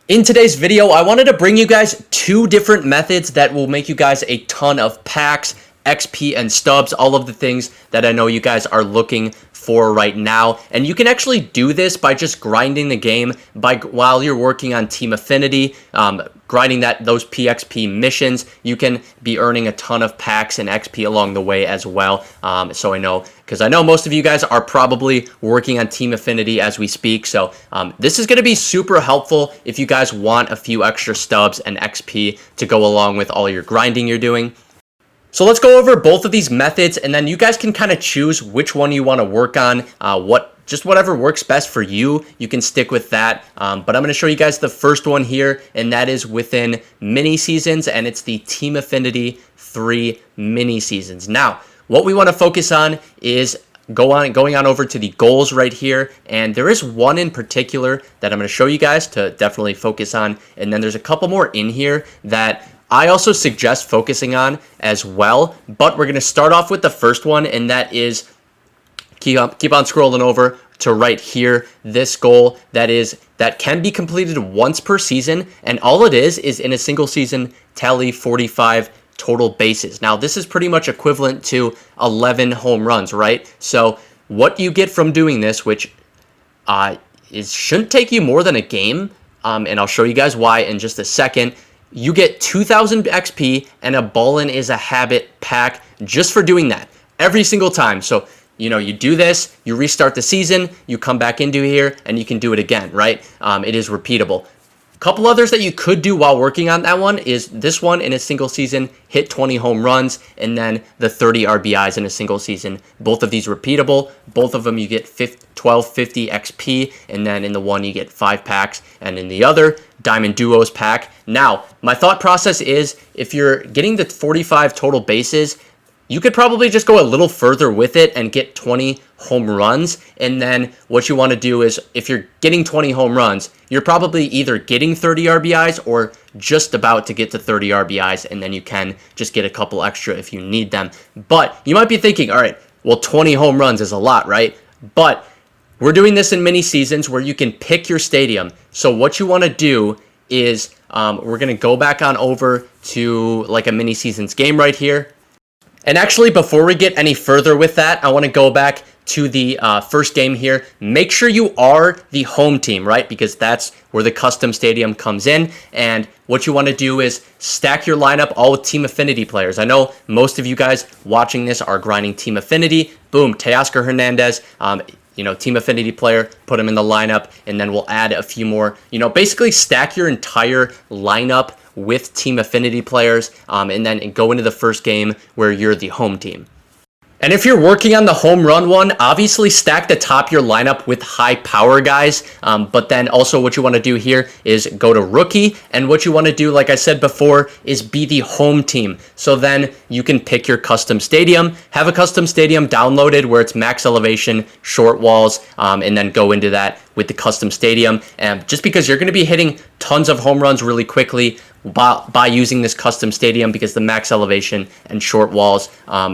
In today's video, I wanted to bring you guys two different methods that will make you guys a ton of packs, XP, and stubs, all of the things that I know you guys are looking for right now. And you can actually do this by just grinding the game while you're working on Team Affinity, grinding those PXP missions. You can be earning a ton of packs and XP along the way as well. Because I know most of you guys are probably working on Team Affinity as we speak. So this is going to be super helpful if you guys want a few extra stubs and XP to go along with all your grinding you're doing. So let's go over both of these methods, and then you guys can kind of choose which one you want to work on. Just whatever works best for you, you can stick with that. But I'm going to show you guys the first one here, and that is within mini seasons, and it's the Team Affinity 3 mini seasons. Now, what we want to focus on is going on over to the goals right here, and there is one in particular that I'm going to show you guys to definitely focus on, and then there's a couple more in here that I also suggest focusing on as well, but we're going to start off with the first one, and that is, keep on scrolling over to right here, this goal that can be completed once per season, and all it is in a single season, tally 45 total bases. Now, this is pretty much equivalent to 11 home runs, right? So what you get from doing this, which shouldn't take you more than a game, and I'll show you guys why in just a second. You get 2,000 XP and a Ballin' is a Habit pack just for doing that every single time. So, you do this, you restart the season, you come back into here, and you can do it again, right? It is repeatable. A couple others that you could do while working on that one is this one in a single season, hit 20 home runs, and then the 30 RBIs in a single season. Both of these repeatable. Both of them you get 1250 XP, and then in the one you get 5 packs, and in the other, Diamond Duos pack. Now, my thought process is if you're getting the 45 total bases, you could probably just go a little further with it and get 20 home runs. And then what you want to do is if you're getting 20 home runs, you're probably either getting 30 RBIs or just about to get to 30 RBIs. And then you can just get a couple extra if you need them. But you might be thinking, all right, well, 20 home runs is a lot, right? But we're doing this in mini seasons where you can pick your stadium. So what you want to do is we're going to go back on over to like a mini seasons game right here. And actually, before we get any further with that, I want to go back to the first game here. Make sure you are the home team, right? Because that's where the custom stadium comes in. And what you want to do is stack your lineup all with Team Affinity players. I know most of you guys watching this are grinding Team Affinity. Boom, Teoscar Hernandez. Team Affinity player, put him in the lineup, and then we'll add a few more. Basically stack your entire lineup with Team Affinity players, and then go into the first game where you're the home team. And if you're working on the home run one, obviously stack the top of your lineup with high power guys. But then also what you want to do here is go to rookie. And what you want to do, like I said before, is be the home team. So then you can pick your custom stadium, have a custom stadium downloaded where it's max elevation, short walls, and then go into that with the custom stadium. And just because you're going to be hitting tons of home runs really quickly by using this custom stadium, because the max elevation and short walls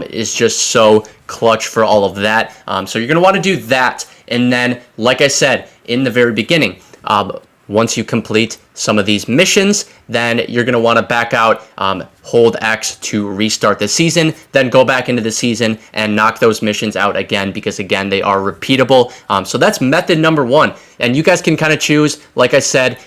is just so clutch for all of that. So you're going to want to do that. And then, like I said in the very beginning, once you complete some of these missions, then you're going to want to back out, hold X to restart the season, then go back into the season and knock those missions out again, because again, they are repeatable. So that's method number one. And you guys can kind of choose, like I said,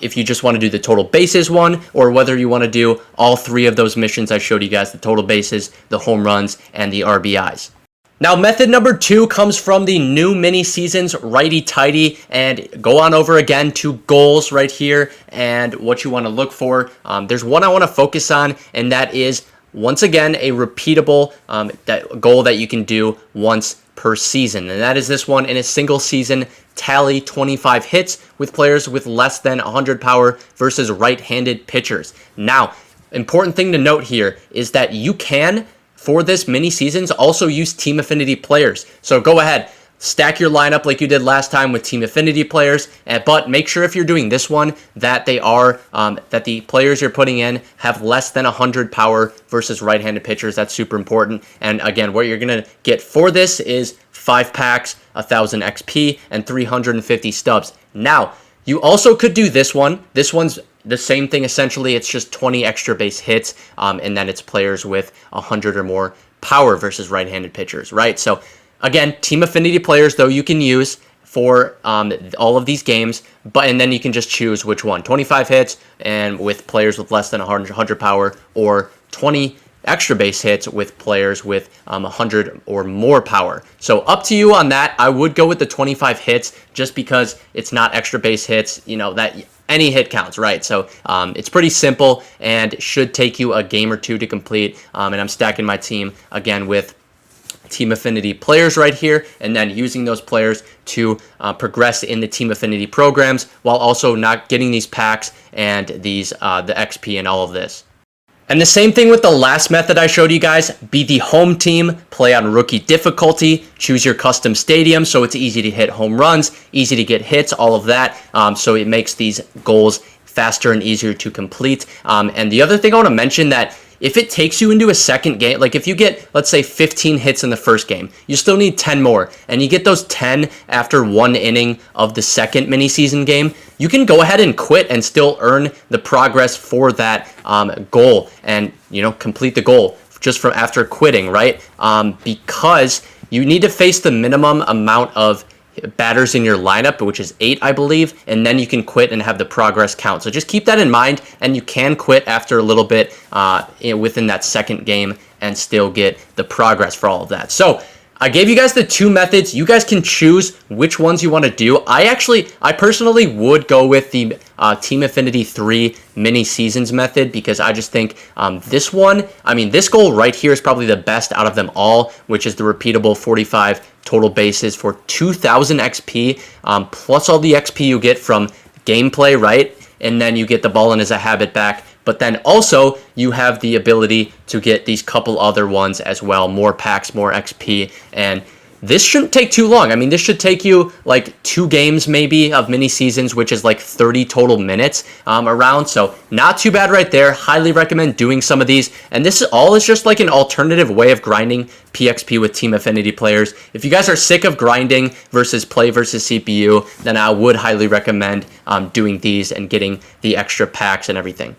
if you just want to do the total bases one, or whether you want to do all 3 of those missions I showed you guys, the total bases, the home runs, and the RBIs. Now, method number 2 comes from the new mini seasons, Righty, Tighty, and go on over again to goals right here and what you want to look for. There's one I want to focus on, and that is, once again, a repeatable goal that you can do once per season. And that is this one in a single season, tally 25 hits with players with less than 100 power versus right-handed pitchers. Now, important thing to note here is that you can, for this mini seasons, also use Team Affinity players. So go ahead, stack your lineup like you did last time with Team Affinity players, but make sure if you're doing this one that that the players you're putting in have less than 100 power versus right-handed pitchers. That's super important. And again, what you're gonna get for this is 5 packs, 1,000 XP, and 350 stubs. Now, You also could do this one. This one's the same thing essentially. It's just 20 extra base hits, and then it's players with 100 or more power versus right-handed pitchers, right? So again, Team Affinity players though you can use for all of these games, and then you can just choose which one. 25 hits and with players with less than 100 power, or 20 extra base hits with players with 100 or more power. So up to you on that. I would go with the 25 hits just because it's not extra base hits, you know, that any hit counts, right? So it's pretty simple and should take you a game or two to complete. And I'm stacking my team again with Team Affinity players right here, and then using those players to progress in the Team Affinity programs while also not getting these packs and these the XP and all of this. And the same thing with the last method I showed you guys. Be the home team, play on rookie difficulty, choose your custom stadium so it's easy to hit home runs, easy to get hits, all of that. So it makes these goals faster and easier to complete. And the other thing I want to mention, that if it takes you into a second game, like if you get, let's say, 15 hits in the first game, you still need 10 more, and you get those 10 after one inning of the second mini season game, you can go ahead and quit and still earn the progress for that goal, and complete the goal just from after quitting, right? Because you need to face the minimum amount of batters in your lineup, which is 8, I believe, and then you can quit and have the progress count. So just keep that in mind, and you can quit after a little bit within that second game and still get the progress for all of that. So I gave you guys the 2 methods. You guys can choose which ones you want to do. I personally would go with the Team Affinity 3 mini seasons method, because I just think this one, this goal right here is probably the best out of them all, which is the repeatable 45 total bases for 2,000 XP, plus all the XP you get from gameplay, right? And then you get the ball in as a habit back. But then also you have the ability to get these couple other ones as well, more packs, more XP, and this shouldn't take too long. This should take you like 2 games maybe of mini seasons, which is like 30 total minutes around. So not too bad right there. Highly recommend doing some of these. And this all is just like an alternative way of grinding PXP with Team Affinity players. If you guys are sick of grinding versus play versus CPU, then I would highly recommend doing these and getting the extra packs and everything.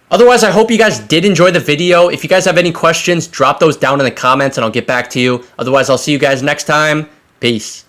Otherwise, I hope you guys did enjoy the video. If you guys have any questions, drop those down in the comments and I'll get back to you. Otherwise, I'll see you guys next time. Peace.